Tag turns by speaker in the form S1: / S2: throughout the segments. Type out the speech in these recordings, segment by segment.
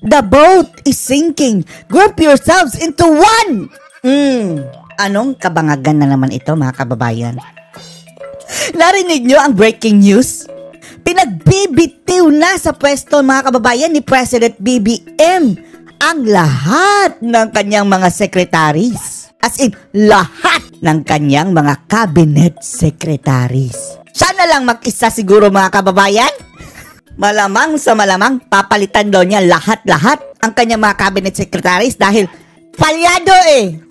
S1: The boat is sinking. Group yourselves into one. Anong kabangagan na naman ito, mga kababayan? Narinig nyo ang breaking news? Pinagbibitiw na sa pwesto, mga kababayan, ni President BBM ang lahat ng kanyang mga secretaries. As in, lahat ng kanyang mga cabinet secretaries. Siya na lang mag-isa siguro, mga kababayan. Malamang sa malamang, papalitan daw niya lahat-lahat ang kanyang mga cabinet secretaries dahil palyado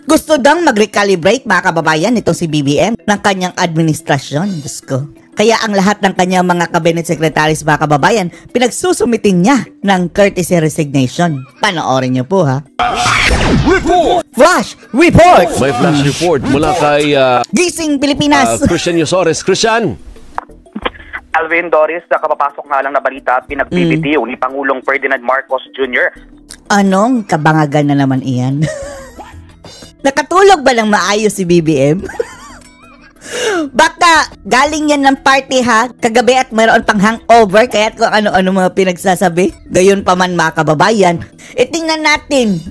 S1: Gusto daw mag-recalibrate, mga kababayan, itong si BBM ng kanyang administrasyon. Diyos ko. Kaya ang lahat ng kanyang mga cabinet secretaries, mga kababayan, pinagsusumitin niya ng courtesy resignation. Panoorin niyo po, ha?
S2: Report!
S1: Flash Report!
S2: May flash report mula kay
S1: Gising Pilipinas.
S2: Christian Yusores. Christian!
S3: Alvin, Doris, sa kapapasok nga lang na balita, pinagbibitiw ni Pangulong Ferdinand Marcos Jr.
S1: Anong kabangagan na naman iyan? Nakatulog ba ng maayos si BBM? Baka galing yan ng party, ha? Kagabi at mayroon pang hangover, kaya kung ano-ano mga pinagsasabi. Gayon pa man, mga kababayan. Tingnan natin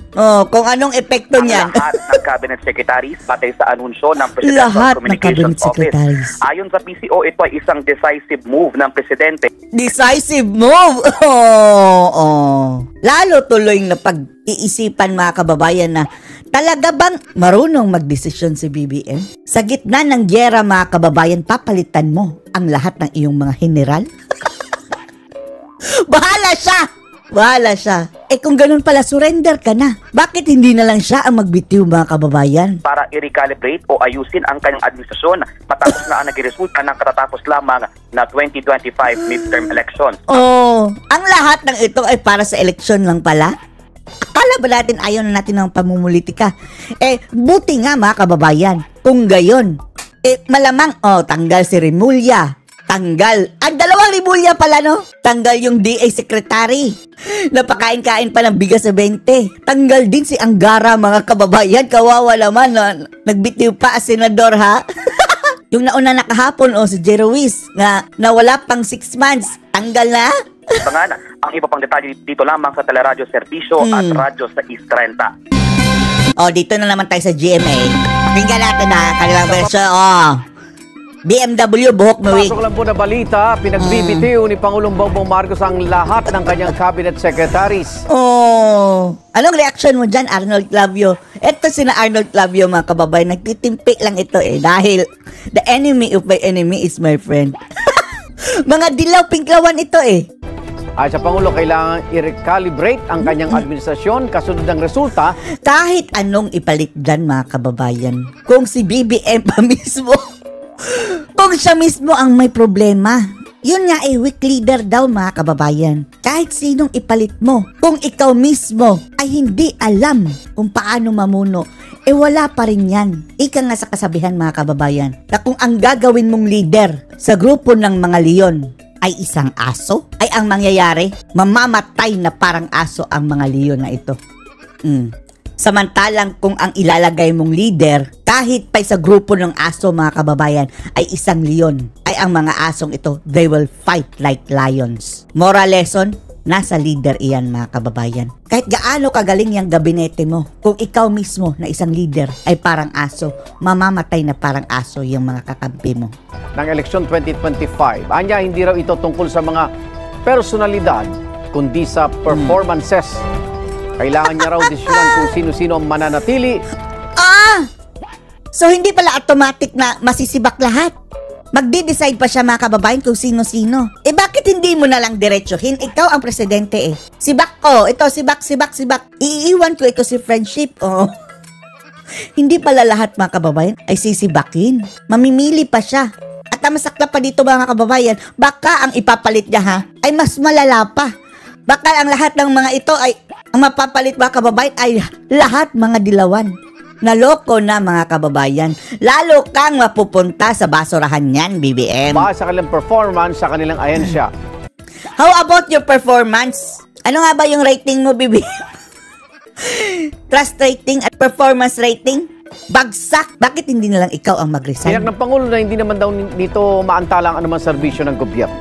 S1: kung anong epekto niyan.
S3: Lahat ng cabinet secretaries batay sa anunsyo ng Presidential Communications Office. Ayon sa PCO, ito ay isang decisive move ng Presidente.
S1: Decisive move? Lalo tuloy na pag-iisipan, mga kababayan, na talaga bang marunong magdesisyon si BBM? Sa gitna ng gyera, mga kababayan, papalitan mo ang lahat ng iyong mga general? Bahala siya! Bahala siya. Kung ganun pala, surrender ka na. Bakit hindi na lang siya ang magbitiw, mga kababayan?
S3: Para i-recalibrate o ayusin ang kanyang administrasyon matapos na ang nagresulta ng katatapos lamang na 2025 midterm elections.
S1: Ang lahat ng ito ay para sa eleksyon lang pala? Akala ba natin ayaw na natin ng pamumulitika? Buti nga, mga kababayan. Kung gayon, malamang, tanggal si Remulla. Tanggal. Ang dalawang Remulla pala, no? Tanggal yung DA secretary. Napakain-kain pa ng bigas sa 20. Tanggal din si Angara, mga kababayan. Kawawa naman. Nagbitiw pa as senador, ha? Yung nauna na kahapon, si J. Ruiz, na nawala pang 6 months. Tanggal na?
S3: Ang iba pang detalye dito lamang sa Teleradyo Serbisyo at Radyo sa East 30.
S1: Dito na naman tayo sa GMA. Tingnan natin na kanilang version. BMW, buhok mo.
S4: Pasok lang po na balita, pinagbibitiw ni Pangulong Bongbong Marcos ang lahat ng kanyang cabinet secretaries.
S1: Anong reaction mo dyan, Arnold Clavio? Ito sina Arnold Clavio, mga kababayan, nagtitimpi lang ito dahil the enemy of my enemy is my friend. Mga dilaw-pinklawan ito
S4: Ay sa Pangulo, kailangan i-recalibrate ang kanyang administrasyon kasunod ng resulta.
S1: Kahit anong ipalit dyan, mga kababayan, kung si BBM pa mismo, kung siya mismo ang may problema, yun nga weak leader daw, mga kababayan. Kahit sinong ipalit mo, kung ikaw mismo ay hindi alam kung paano mamuno, wala pa rin yan. Ika nga sa kasabihan, mga kababayan, na kung ang gagawin mong leader sa grupo ng mga leon ay isang aso, ay ang mangyayari, mamamatay na parang aso ang mga leon na ito. Samantalang kung ang ilalagay mong leader, kahit pa sa grupo ng aso, mga kababayan, ay isang leon, ay ang mga asong ito, they will fight like lions. Moral lesson, nasa leader iyan, mga kababayan. Kahit gaano kagaling yung gabinete mo, kung ikaw mismo na isang leader ay parang aso, mamamatay na parang aso yung mga kakampi mo.
S4: Ng eleksyon 2025, anya hindi raw ito tungkol sa mga personalidad, kundi sa performances. Kailangan niya raw desisyonan kung sino-sino ang mananatili.
S1: So hindi pala automatic na masisibak lahat. Magdi-decide pa siya, mga kababayan, kung sino-sino. Bakit hindi mo na lang diretsuhin? Ikaw ang presidente Sibak ko. Ito, sibak. Iiwan ko ito si friendship. Hindi pala lahat, mga kababayan, ay sisibakin. Mamimili pa siya. At ang masakla pa dito, mga kababayan, baka ang ipapalit niya, ay mas malala pa. Baka ang lahat ng mga ito ay, ang mapapalit, mga kababayan, ay lahat mga dilawan. Naloko na, mga kababayan. Lalo kang mapupunta sa basurahan niyan, BBM.
S4: Baka sa kanilang performance sa kanilang ahensya.
S1: How about your performance? Ano nga ba yung rating mo, BBM? Trust rating at performance rating? Bagsak. Bakit hindi na lang ikaw ang mag-resign?
S4: Tiyak ng Pangulo na hindi naman daw dito maantala ang anumang serbisyo ng gobyerno.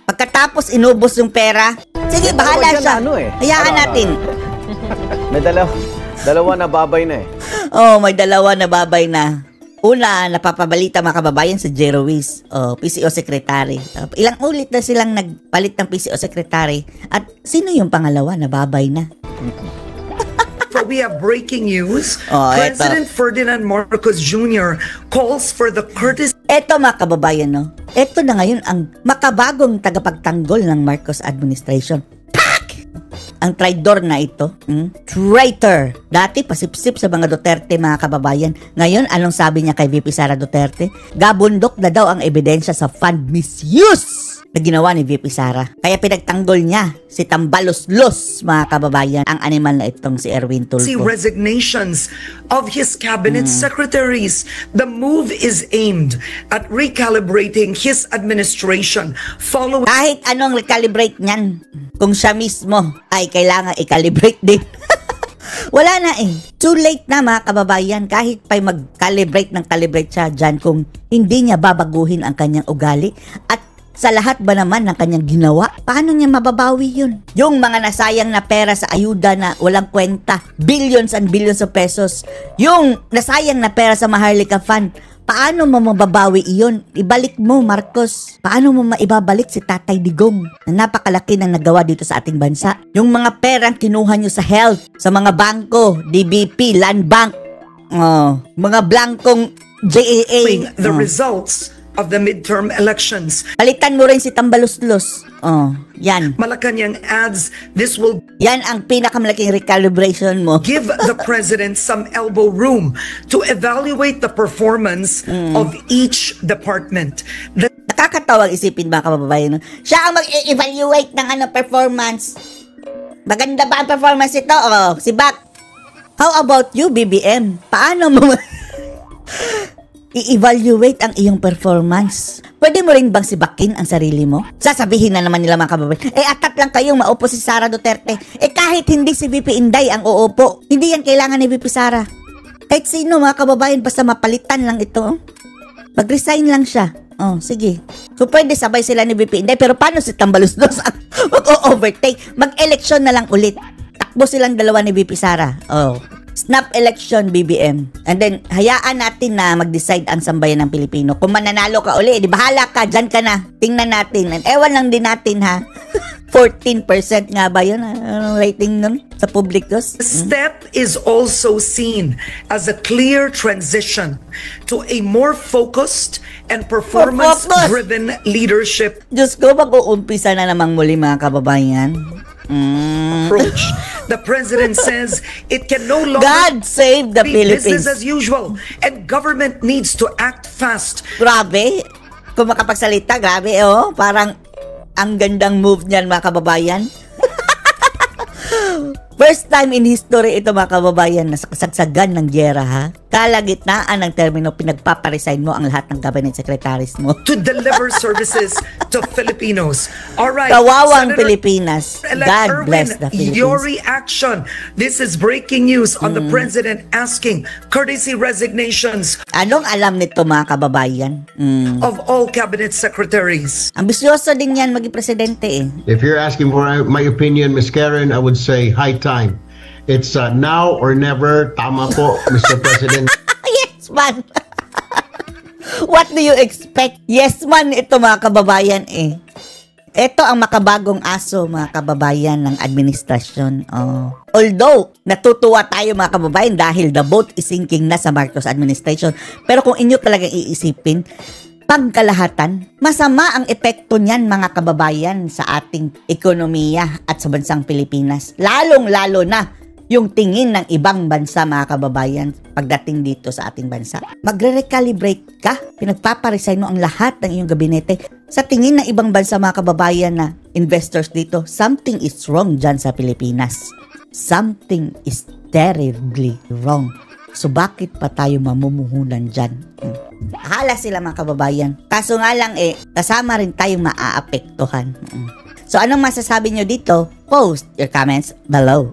S1: Pagkatapos inubos yung pera, Sige,
S4: May
S1: bahala
S4: dalawa dyan
S1: siya.
S4: na ano eh.
S1: Hayaan natin.
S4: May dalawa na babay na eh.
S1: Oh, may dalawa na babay na. Una, napapabalita mga kababayan sa J. Ruiz, PCO Secretary. Ilang ulit na silang nagpalit ng PCO Secretary. At sino yung pangalawa na babay na?
S5: So we have breaking news.
S1: Oh,
S5: President Ferdinand Marcos Jr. calls for the courtesy.
S1: Eto mga kababayan, no? Eto na ngayon ang makabagong tagapagtanggol ng Marcos administration. Ang traidor na ito. Traitor. Dati pasipsip sa mga Duterte mga kababayan. Ngayon, anong sabi niya kay VP Sara Duterte? Gabundok na daw ang ebidensya sa fund misuse na ginawa ni VP Sara. Kaya pinagtanggol niya si Tambalos-los mga kababayan, ang animal na itong si Erwin Tulfo.
S5: Resignations of his cabinet secretaries. The move is aimed at recalibrating his administration following.
S1: Kahit anong recalibrate niyan, kung siya mismo ay kailangan i-calibrate din. Wala na eh. Too late na mga kababayan. Kahit pa mag-calibrate ng calibrate siya dyan, kung hindi niya babaguhin ang kanyang ugali at sa lahat ba naman ng kanyang ginawa, paano niya mababawi yun? Yung mga nasayang na pera sa ayuda na walang kwenta, billions and billions of pesos, yung nasayang na pera sa Maharlika Fund, paano mo mababawi iyon? Ibalik mo, Marcos. Paano mo maibabalik si Tatay Digong na napakalaki ng nagawa dito sa ating bansa? Yung mga perang kinuha nyo sa health, sa mga bangko, DBP, Land Bank, mga blankong JAA.
S5: The results of the midterm elections.
S1: Palitan mo rin si Tambalos-los. Yan.
S5: Malacanang adds this will
S1: Yan ang pinakamalaking recalibration mo.
S5: give the president some elbow room to evaluate the performance of each department.
S1: Nakakatawag isipin mga kababayan. Siya ang mag-evaluate ng performance. Maganda ba ang performance ito? Si Bak. How about you, BBM? Paano mo i-evaluate ang iyong performance? Pwede mo rin bang sibakin ang sarili mo? Sasabihin na naman nila mga kababayan, atat lang kayong maupo si Sara Duterte. Kahit hindi si VP Inday ang uupo, hindi yan kailangan ni VP Sara. Kahit sino mga kababayan, basta mapalitan lang ito. Mag-resign lang siya. Sige. So pwede sabay sila ni VP Inday, pero paano si Tambalos-los ang mag-overtake? Mag-election na lang ulit. Takbo silang dalawa ni VP Sara. Snap election, BBM. And then, hayaan natin na mag-decide ang sambayan ng Pilipino. Kung mananalo ka uli, di bahala ka, dyan ka na. Tingnan natin. And ewan lang din natin, ha? 14% nga ba yun? Rating nun sa publikos?
S5: The step is also seen as a clear transition to a more focused and performance-driven leadership.
S1: Diyos ko, mag-uumpisa na namang muli mga kababayan.
S5: Approach. The president says it can no longer
S1: God save the
S5: be
S1: Philippines.
S5: business as usual and government needs to act fast.
S1: Grabe. Kung makapagsalita, grabe parang ang gandang move niyan mga kababayan. First time in history ito mga kababayan na kasagsagan ng gyera, ha? Kalagitnaan ng termino, pinagpaparesign mo ang lahat ng cabinet secretaries mo.
S5: To deliver services to Filipinos. All right.
S1: Kawawang
S5: Senator
S1: Pilipinas. God bless the Philippines.
S5: Your reaction. This is breaking news on the president asking courtesy resignations.
S1: Anong alam nito mga kababayan?
S5: Of all cabinet secretaries.
S1: Ambisyoso din yan maging presidente eh.
S6: If you're asking for my opinion, Ms. Karen, I would say high time. It's now or never. Tama po, Mr. President.
S1: Yes, man. What do you expect? Yes, man, ito mga kababayan eh. Ito ang makabagong aso mga kababayan ng administrasyon. Although, natutuwa tayo mga kababayan dahil the boat is sinking na sa Marcos administration. Pero kung inyo talagang iisipin, pagkalahatan, masama ang epekto niyan mga kababayan sa ating ekonomiya at sa bansang Pilipinas. Lalong-lalo na yung tingin ng ibang bansa mga kababayan pagdating dito sa ating bansa. Magre-recalibrate ka, pinagpaparesign mo ang lahat ng iyong gabinete. Sa tingin ng ibang bansa mga kababayan na investors dito, something is wrong dyan sa Pilipinas. Something is terribly wrong. So bakit pa tayo mamumuhunan dyan? Hala sila mga kababayan. Kaso nga lang kasama rin tayong maaapektuhan. So anong masasabi nyo dito? Post your comments below.